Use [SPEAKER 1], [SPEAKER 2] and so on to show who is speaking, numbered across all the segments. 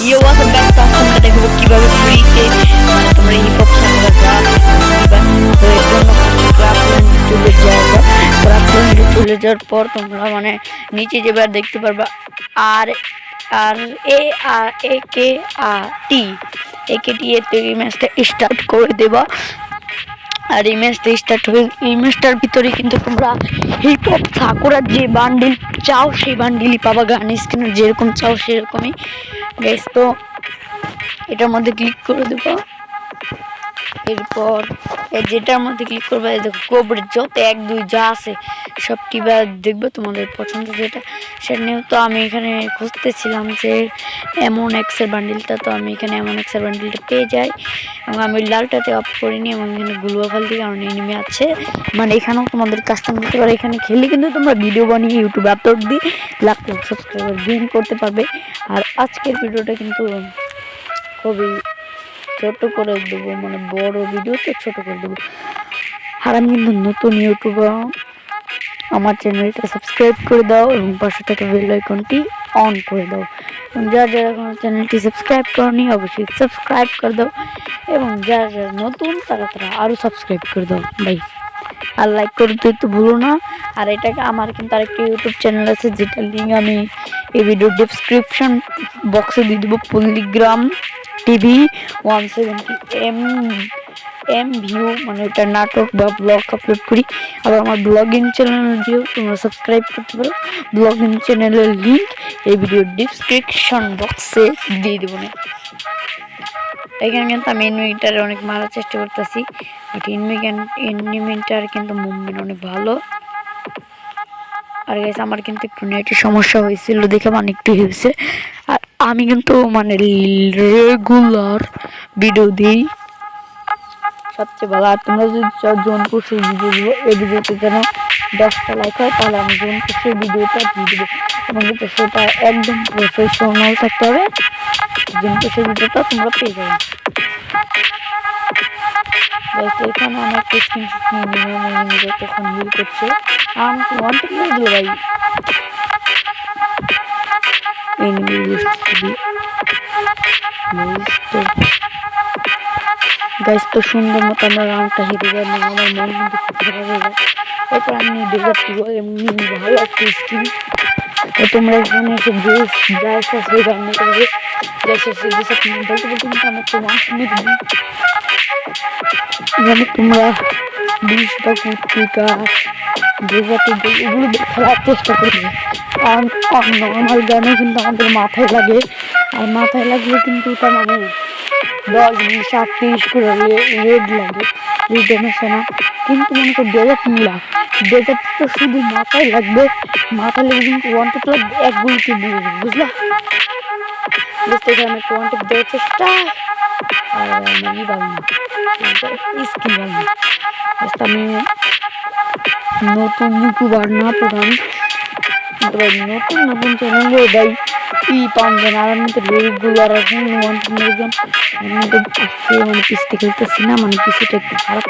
[SPEAKER 1] ইয়ে ওয়াসার গান কাস্টমটা দেখবো কিভাবে ফ্রিতে মানে তোমরা হিপ হপ সামনে দিবা। তো এর জন্য ক্রাফল্যান্ড চলে যাওয়া, ক্রাফল্যান্ডে চলে যাওয়ার পর তোমরা মানে নিচে যেবার দেখতে পারবা আর আর এ কে টি তো এই ম্যাচটা স্টার্ট করে দেবা। আর এই ম্যাচটা স্টার্ট হয়ে এই ম্যাচটার ভিতরে কিন্তু তোমরা হিপ হপ সাকুরার যে বান্ডিল চাও সেই বান্ডিলই পাবা, গান স্ক্রিনের যেরকম চাও সেরকমই গাইস। তো এটার মধ্যে ক্লিক করে দেবো। এরপর যেটার মধ্যে ক্লিক করবে দেখো কোবরে যত 1 2 যা আছে সব কিবা দেখবে তোমাদের পছন্দ যেটা সেটা নিয়েও। তো আমি এখানে খুঁজতেছিলাম যে এমন এক্সের বান্ডিলটা, তো আমি এখানে এমন এক্সের বান্ডিলটা পেয়ে যাই এবং আমি লালটাতে অফ করিনি এবং এখানে গ্লোবাল দিয়ে কারণ এনিমি আছে মানে এখানেও তোমাদের কাস্টম দিতে পারে। এখানে খেলে কিন্তু তোমরা ভিডিও বানিয়ে ইউটিউবে আপলোড দিয়ে লাখ লাখ সাবস্ক্রাইবার গেইন করতে পারবে। আর আজকের ভিডিওটা কিন্তু খুবই ছোট করে দেবো, মানে বড় ভিডিও তো ছোট করে দেবো। আর আমি কিন্তু নতুন ইউটিউবার, আমার চ্যানেলটা সাবস্ক্রাইব করে দাও এবং পাশে থাকা বেল আইকনটি অন করে দাও। এবং যারা যারা আমার চ্যানেলটি সাবস্ক্রাইব করনি অবশ্যই সাবস্ক্রাইব করে দাও এবং যারা যারা নতুন তারা আরও সাবস্ক্রাইব করে দাও ভাই, আর লাইক করতে তো ভুলো না। আর এটাকে আমার কিন্তু আরেকটি ইউটিউব চ্যানেল আছে যেটার লিঙ্ক আমি এই ভিডিও ডিসক্রিপশন বক্সে দিয়ে দেবো, পল্লিগ্রাম টিভি 170 ভিউ, মানে ওটা নাটক বা ব্লগ আপলোড করি। আবার আমার ব্লগিং চ্যানেল দিয়েও তোমরা সাবস্ক্রাইব করতে পারো, ব্লগিং চ্যানেলের লিঙ্ক এই ভিডিও ডিসক্রিপশন বক্সে দিয়ে দেবো না। এখানে কিন্তু আমি এনিমিটারে অনেক মারার চেষ্টা করতেছি, বাট এনিমিটার কিন্তু মুভমেন্ট অনেক ভালো। আর গাইস আমার কিন্তু একটু নেটের সমস্যা হয়েছিল দেখে মানে একটু হয়েছে। আর আমি কিন্তু মানে রেগুলার ভিডিও দিই সবচেয়ে ভালো। আর তোমরা যদি চাও জোনপুর সেই ভিডিও দিব, এই ভিডিওতে যেন 10টা লাইক হয় তাহলে আমি জোনপুর সেই ভিডিওটা দিয়ে দেবো এবং সেটা একদম প্রফেশনাল থাকতে হবে, জোনপুর সেই ভিডিওটা তোমরা পেয়ে যাবে। এখানে অনেক স্ক্রিনশট নিয়ে নিলাম তখন হিল করছে আমি ওয়ান্টেড নিয়ে দিল ভাই গাইস। তো সুন্দর মতো আমরা রাউন্ডটা হেরে যাই এবং আমার মন কিন্তু খুব খারাপ হয়ে যায়। এরপর আমি ডেজার্ট এমনি ভালো একটা স্কিন। তো তোমরা এখানে এসে ড্রেস ড্রেস আসবে রান্না করবে ড্রেস এসে বলতে বলতে কিন্তু আমার তো ওয়ান মিনিট মানে তোমরা 20টা কুর্তিকা ডেজার্ট এগুলো খেলার চেষ্টা করবে। কারণ নর্মাল গানে কিন্তু আমাদের মাথায় লাগে, আর মাথায় লাগলে কিন্তু ওটা মানে 10 20 30 করে রেড লাগে, রেড এনেছে না। কিন্তু মনে করো ডেজার্ট নিলাম, ডেজার্ট তো শুধু মাথায় লাগবে, মাথায় লেগে কিন্তু ওয়ান্টেড লাগবে এক গুলিতে দিয়ে দেবে, বুঝলা? বুঝতে গেলে আমি ওয়ান্টেড দেওয়ার চেষ্টা আর আমি পারলাম স্কিল পারলাম। আমি নতুন ইউটিউবার না প্রধান নতুন নতুন চ্যানেলে দেয় পাবেন। আর আমি তো রেগুলার এখন ওয়ান্টেড আমি তো আজকে মানে পিসতে খেলতেছি না, মানে পিসিটা একটু খারাপ,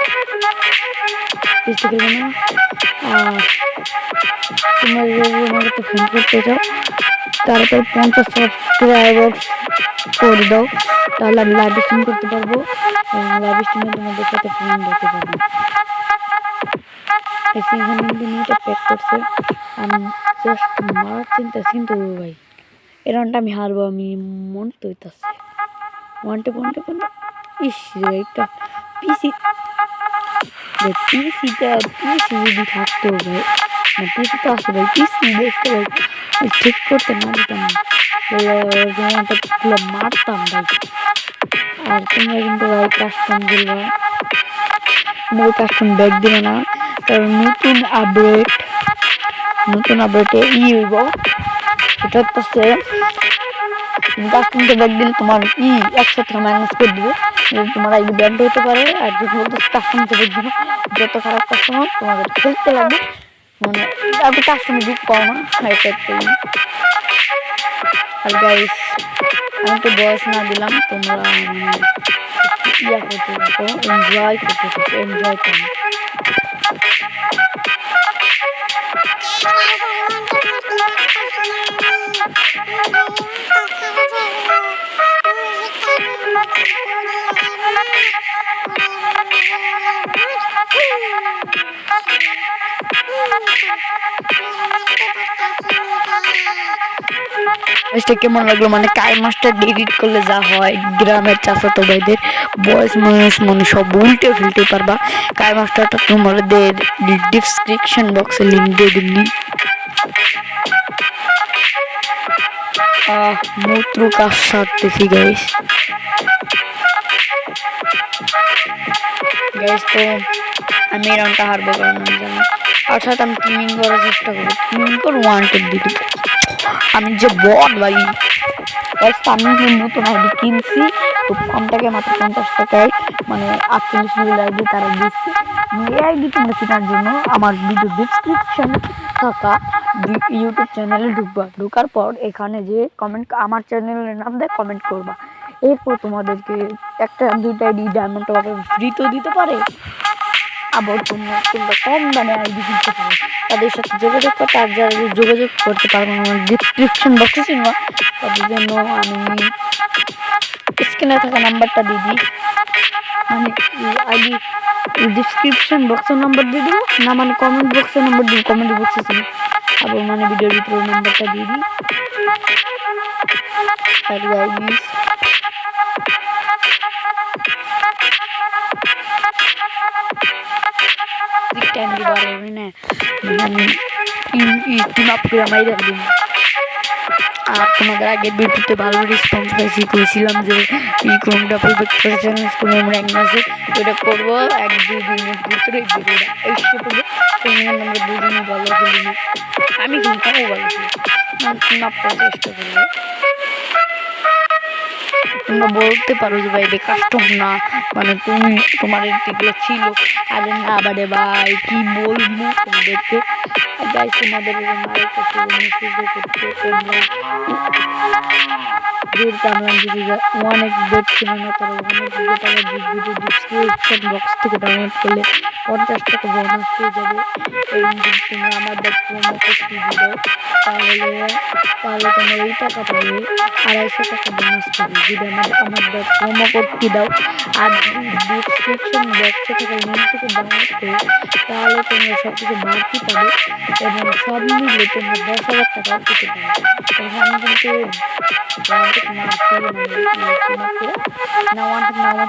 [SPEAKER 1] পিসতে খেলবে না। আর তোমরা আমাকে তো ফোন করতে চাও তারপর 50 সাবস্ক্রাইবার করে দাও, তাহলে আমি লাইভ স্ট্রিম করতে পারবো এবং লাইভ স্ট্রিমে তোমাদের সাথে ফ্রেন্ড হতে পারবো। এখানে কিন্তু মেয়েটা প্যাক করছে, আমি জাস্ট মারার চিন্তা কিন্তু ভাই এই রাউন্ডটা আমি হারবো, আমি মন তো হইতাছে ওয়ান্টে ইস একটা পিসি পিসিটা পিসি যদি থাকতো ভাই, না পিসি তো আসে ভাই, পিসি দেখতে ভাই ঠিক করতে না দিতাম মারতাম ভাই। আর তোমরা কিন্তু ভাই কাস্টম দিবা, তোমরা কাস্টম ব্যাগ দিবে না, কারণ নতুন আপডেটে হইব এটা হচ্ছে কাস্টমকে ব্যাগ দিলে তোমার 100 থেকে মাইনাস করে দিবে, তোমার আইডি ব্যান্ড হতে পারে। আর যদি বলতে কাস্টমকে ব্যাগ দিবে যত খারাপ কাস্টমার তোমাদের খেলতে লাগবে, মানে আপনি কাস্টমার দিক পাও না এটা একটাই। আর গাইস আমি তো বয়স না দিলাম, তোমরা মানে ইয়া করতে থাকো, এনজয় করতে থাকো, এনজয় করো। এটা কেমন লাগলো, মানে কাই মাস্টার এডিট করলে যা হয় গ্রামের চাচাতো ভাইদের বয়স মানুষ মানে সব উল্টে ফেলতে পারবা। কাই মাস্টারটা তোমাদের ডিসক্রিপশন বক্সে লিঙ্ক দিয়ে দিবনি। মূত্র কাজ সারতেছি গাইস। তো আমি এই রাউন্ডটা হারবো কারণ আমি জানি। অর্থাৎ আমি টিমিং করার চেষ্টা করবো, টিমিং করে ওয়ান্টেড দিতে। আমি যে বট ভাই, আমি নতুন আইডি কিনছি তো ফোনটাকে মাত্র 50 টাকায়, মানে 48 লেভেল আইডি তারা দিচ্ছি। এই আইডি তোমরা কেনার জন্য আমার ভিডিও ডিসক্রিপশনে থাকা ইউটিউব চ্যানেলে ঢুকবা, ঢোকার পর এখানে যে কমেন্ট আমার চ্যানেলের নাম দিয়ে কমেন্ট করবা। এরপর তোমাদেরকে একটা দুইটা আইডি ডায়মন্ড ফ্রিতেও দিতে পারে, আবার তোমরা কম দামে আইডি কিনতে পারো। তাদের সাথে যোগাযোগ করতে, আর যারা যোগাযোগ করতে পারবো না আমার ডিসক্রিপশন বক্সে চিনবা, তাদের জন্য আমি স্ক্রিনে থাকা নাম্বারটা দিয়ে দিই, মানে আইডি ডিসক্রিপশন বক্সের নাম্বার দিয়ে দিব না, মানে কমেন্ট বক্সের নাম্বার দিব, কমেন্ট বক্সে ছিল আবার মানে ভিডিওর ভিতরে নাম্বারটা দিয়ে দিই। আর গাইস টাইম দিব আর না, আমি টিম আপ করে মাইরা দিই। আর তোমাদের আগের ভিডিওতে ভালো রেসপন্স পাইছি, কইছিলাম যে কোন ডাবল ভেক্টর চ্যালেঞ্জ কোন র্যাঙ্ক আছে ওটা করবো 1-2 দিনের ভিতরে ভিডিওটা এসে পড়বে। আমরা দুজনে ভালো খেলি না, আমি কিন্তু ভালো খেলি, টিম আপ করার চেষ্টা করবো। তোমরা বলতে পারো যে ভাই এটা কাস্টম না, মানে তুমি তোমার এগুলো ছিল। আরে না বারে ভাই কি বলবো তোমাদেরকে গাইস, তোমাদের আরেকটা মেসেজ করতে তোমরা অনেক বেট ছিল না, তারা অনেক ভিডিও ডিসক্রিপশন বক্স থেকে ডাউনলোড করলে 50 টাকা বোনাস পেয়ে যাবে। এবং যদি তোমরা আমাদের প্রোমো কোড দিয়ে দাও তাহলে তোমরা এই টাকা পাবে, 250 টাকা বোনাস পাবে যদি আমাদের প্রোমো কোডটি দাও। আর ডিসক্রিপশন বক্সে থেকে লিঙ্ক থেকে ডাউনলোড করে তাহলে তোমরা সব কিছু বাড়তি পাবে এবং সব মিলে তোমরা 10,000 টাকাও পেতে পারো। তখন আমি কিন্তু ওয়ান্টেড মার্ক না ওয়ান্টেড না আমার